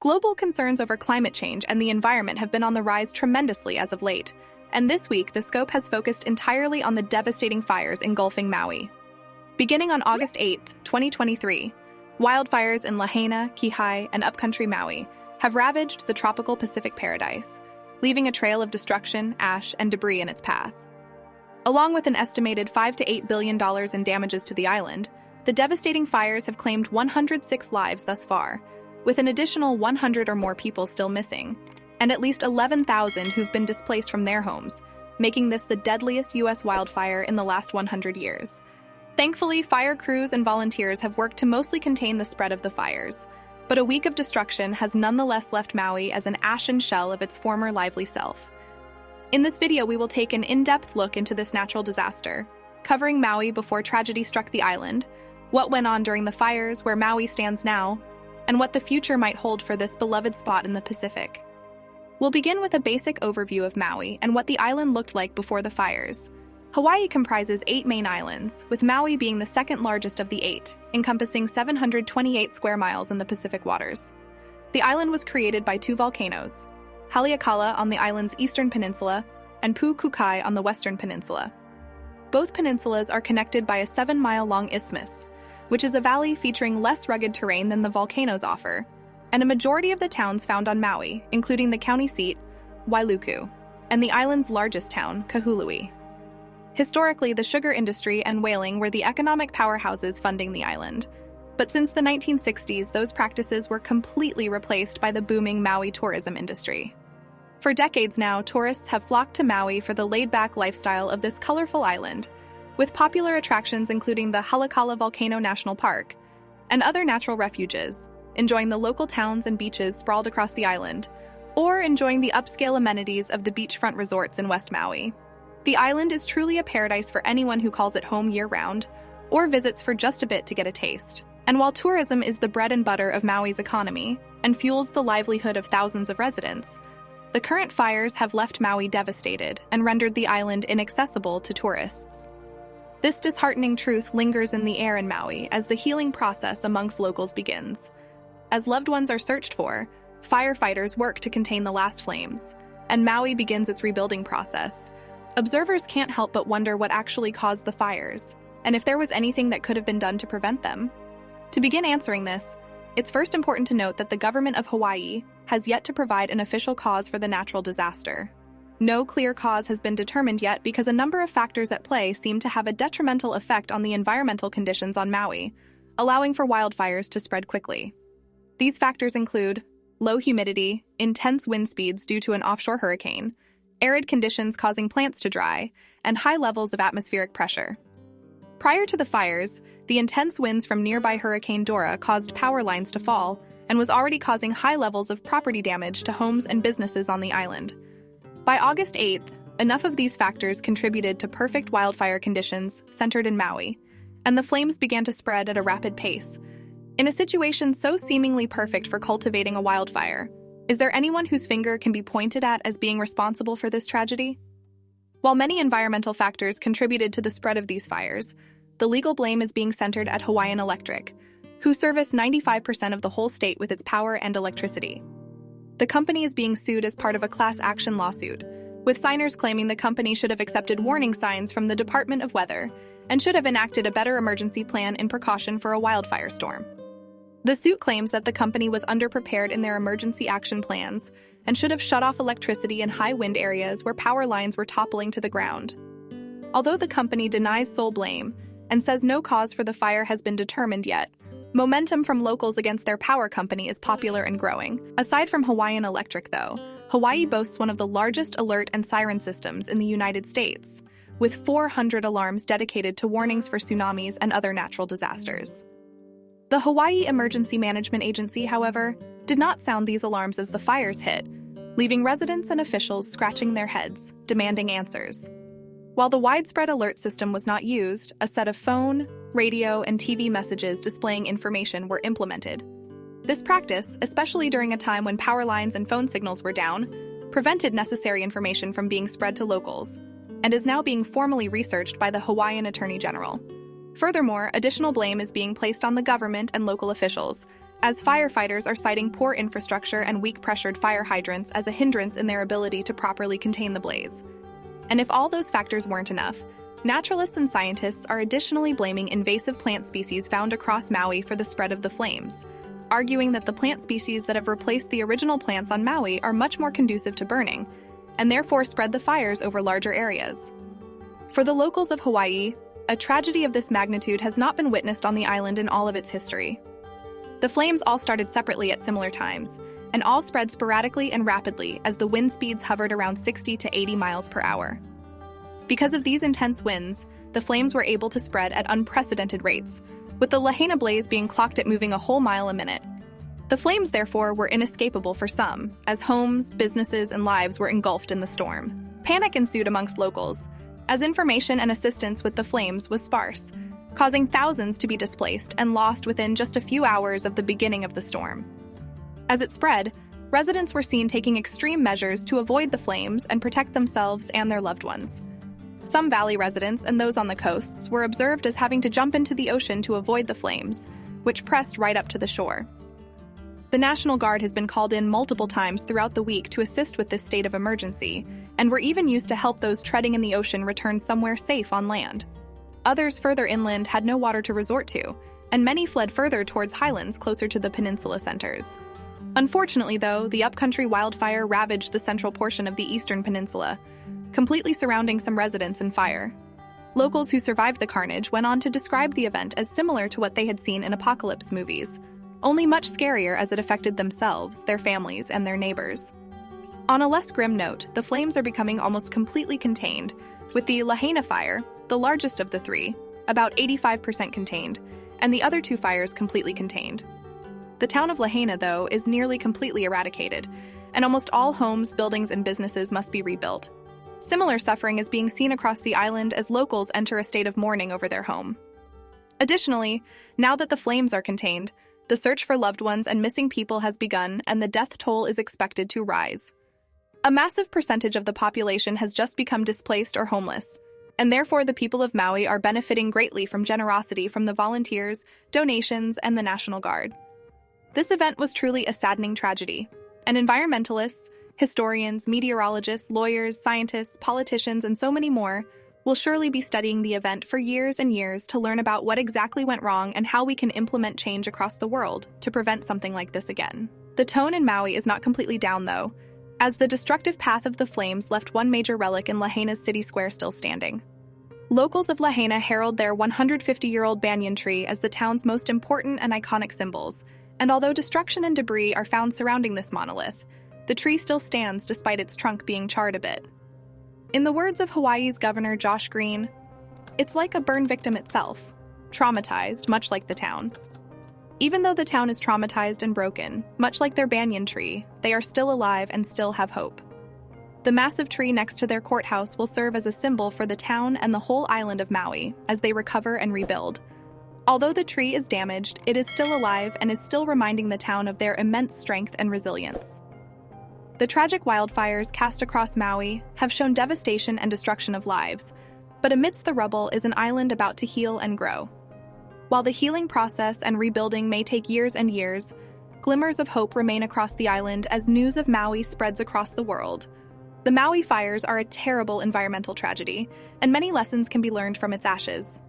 Global concerns over climate change and the environment have been on the rise tremendously as of late, and this week the scope has focused entirely on the devastating fires engulfing Maui. Beginning on August 8, 2023, wildfires in Lahaina, Kihei, and Upcountry Maui have ravaged the tropical Pacific paradise, leaving a trail of destruction, ash, and debris in its path. Along with an estimated $5 to $8 billion in damages to the island, the devastating fires have claimed 106 lives thus far, with an additional 100 or more people still missing, and at least 11,000 who've been displaced from their homes, making this the deadliest U.S. wildfire in the last 100 years. Thankfully, fire crews and volunteers have worked to mostly contain the spread of the fires, but a week of destruction has nonetheless left Maui as an ashen shell of its former lively self. In this video, we will take an in-depth look into this natural disaster, covering Maui before tragedy struck the island, what went on during the fires, where Maui stands now, and what the future might hold for this beloved spot in the Pacific. We'll begin with a basic overview of Maui and what the island looked like before the fires. Hawaii comprises 8 main islands, with Maui being the second largest of the 8, encompassing 728 square miles in the Pacific waters. The island was created by 2 volcanoes, Haleakala on the island's eastern peninsula and Pu'ukukai on the western peninsula. Both peninsulas are connected by a 7-mile-long isthmus, which is a valley featuring less rugged terrain than the volcanoes offer, and a majority of the towns found on Maui, including the county seat, Wailuku, and the island's largest town, Kahului. Historically, the sugar industry and whaling were the economic powerhouses funding the island, but since the 1960s, those practices were completely replaced by the booming Maui tourism industry. For decades now, tourists have flocked to Maui for the laid-back lifestyle of this colorful island, with popular attractions including the Haleakala Volcano National Park and other natural refuges, enjoying the local towns and beaches sprawled across the island, or enjoying the upscale amenities of the beachfront resorts in West Maui. The island is truly a paradise for anyone who calls it home year-round, or visits for just a bit to get a taste. And while tourism is the bread and butter of Maui's economy and fuels the livelihood of thousands of residents, the current fires have left Maui devastated and rendered the island inaccessible to tourists. This disheartening truth lingers in the air in Maui as the healing process amongst locals begins. As loved ones are searched for, firefighters work to contain the last flames, and Maui begins its rebuilding process. Observers can't help but wonder what actually caused the fires, and if there was anything that could have been done to prevent them. To begin answering this, it's first important to note that the government of Hawaii has yet to provide an official cause for the natural disaster. No clear cause has been determined yet because a number of factors at play seem to have a detrimental effect on the environmental conditions on Maui, allowing for wildfires to spread quickly. These factors include low humidity, intense wind speeds due to an offshore hurricane, arid conditions causing plants to dry, and high levels of atmospheric pressure. Prior to the fires, the intense winds from nearby Hurricane Dora caused power lines to fall and was already causing high levels of property damage to homes and businesses on the island. By August 8th, enough of these factors contributed to perfect wildfire conditions centered in Maui, and the flames began to spread at a rapid pace. In a situation so seemingly perfect for cultivating a wildfire, is there anyone whose finger can be pointed at as being responsible for this tragedy? While many environmental factors contributed to the spread of these fires, the legal blame is being centered at Hawaiian Electric, who service 95% of the whole state with its power and electricity. The company is being sued as part of a class action lawsuit, with signers claiming the company should have accepted warning signs from the Department of Weather and should have enacted a better emergency plan in precaution for a wildfire storm. The suit claims that the company was underprepared in their emergency action plans and should have shut off electricity in high wind areas where power lines were toppling to the ground. Although the company denies sole blame and says no cause for the fire has been determined yet, momentum from locals against their power company is popular and growing. Aside from Hawaiian Electric, though, Hawaii boasts one of the largest alert and siren systems in the United States, with 400 alarms dedicated to warnings for tsunamis and other natural disasters. The Hawaii Emergency Management Agency, however, did not sound these alarms as the fires hit, leaving residents and officials scratching their heads, demanding answers. While the widespread alert system was not used, a set of phone, radio, and TV messages displaying information were implemented. This practice, especially during a time when power lines and phone signals were down, prevented necessary information from being spread to locals, and is now being formally researched by the Hawaiian Attorney General. Furthermore, additional blame is being placed on the government and local officials, as firefighters are citing poor infrastructure and weak-pressured fire hydrants as a hindrance in their ability to properly contain the blaze. And if all those factors weren't enough, naturalists and scientists are additionally blaming invasive plant species found across Maui for the spread of the flames, arguing that the plant species that have replaced the original plants on Maui are much more conducive to burning, and therefore spread the fires over larger areas. For the locals of Hawaii, a tragedy of this magnitude has not been witnessed on the island in all of its history. The flames all started separately at similar times, and all spread sporadically and rapidly as the wind speeds hovered around 60 to 80 miles per hour. Because of these intense winds, the flames were able to spread at unprecedented rates, with the Lahaina blaze being clocked at moving a whole mile a minute. The flames, therefore, were inescapable for some, as homes, businesses, and lives were engulfed in the storm. Panic ensued amongst locals, as information and assistance with the flames was sparse, causing thousands to be displaced and lost within just a few hours of the beginning of the storm. As it spread, residents were seen taking extreme measures to avoid the flames and protect themselves and their loved ones. Some valley residents and those on the coasts were observed as having to jump into the ocean to avoid the flames, which pressed right up to the shore. The National Guard has been called in multiple times throughout the week to assist with this state of emergency, and were even used to help those treading in the ocean return somewhere safe on land. Others further inland had no water to resort to, and many fled further towards highlands closer to the peninsula centers. Unfortunately, though, the upcountry wildfire ravaged the central portion of the eastern peninsula, completely surrounding some residents in fire. Locals who survived the carnage went on to describe the event as similar to what they had seen in apocalypse movies, only much scarier as it affected themselves, their families, and their neighbors. On a less grim note, the flames are becoming almost completely contained, with the Lahaina fire, the largest of the three, about 85% contained, and the other two fires completely contained. The town of Lahaina, though, is nearly completely eradicated, and almost all homes, buildings, and businesses must be rebuilt. Similar suffering is being seen across the island as locals enter a state of mourning over their home. Additionally, now that the flames are contained, the search for loved ones and missing people has begun, and the death toll is expected to rise. A massive percentage of the population has just become displaced or homeless, and therefore the people of Maui are benefiting greatly from generosity from the volunteers, donations, and the National Guard. This event was truly a saddening tragedy, and environmentalists, historians, meteorologists, lawyers, scientists, politicians, and so many more will surely be studying the event for years and years to learn about what exactly went wrong and how we can implement change across the world to prevent something like this again. The tone in Maui is not completely down, though, as the destructive path of the flames left one major relic in Lahaina's city square still standing. Locals of Lahaina herald their 150-year-old banyan tree as the town's most important and iconic symbols, and although destruction and debris are found surrounding this monolith, the tree still stands despite its trunk being charred a bit. In the words of Hawaii's Governor Josh Green, "It's like a burn victim itself, traumatized, much like the town." Even though the town is traumatized and broken, much like their banyan tree, they are still alive and still have hope. The massive tree next to their courthouse will serve as a symbol for the town and the whole island of Maui as they recover and rebuild. Although the tree is damaged, it is still alive and is still reminding the town of their immense strength and resilience. The tragic wildfires cast across Maui have shown devastation and destruction of lives, but amidst the rubble is an island about to heal and grow. While the healing process and rebuilding may take years and years, glimmers of hope remain across the island as news of Maui spreads across the world. The Maui fires are a terrible environmental tragedy, and many lessons can be learned from its ashes.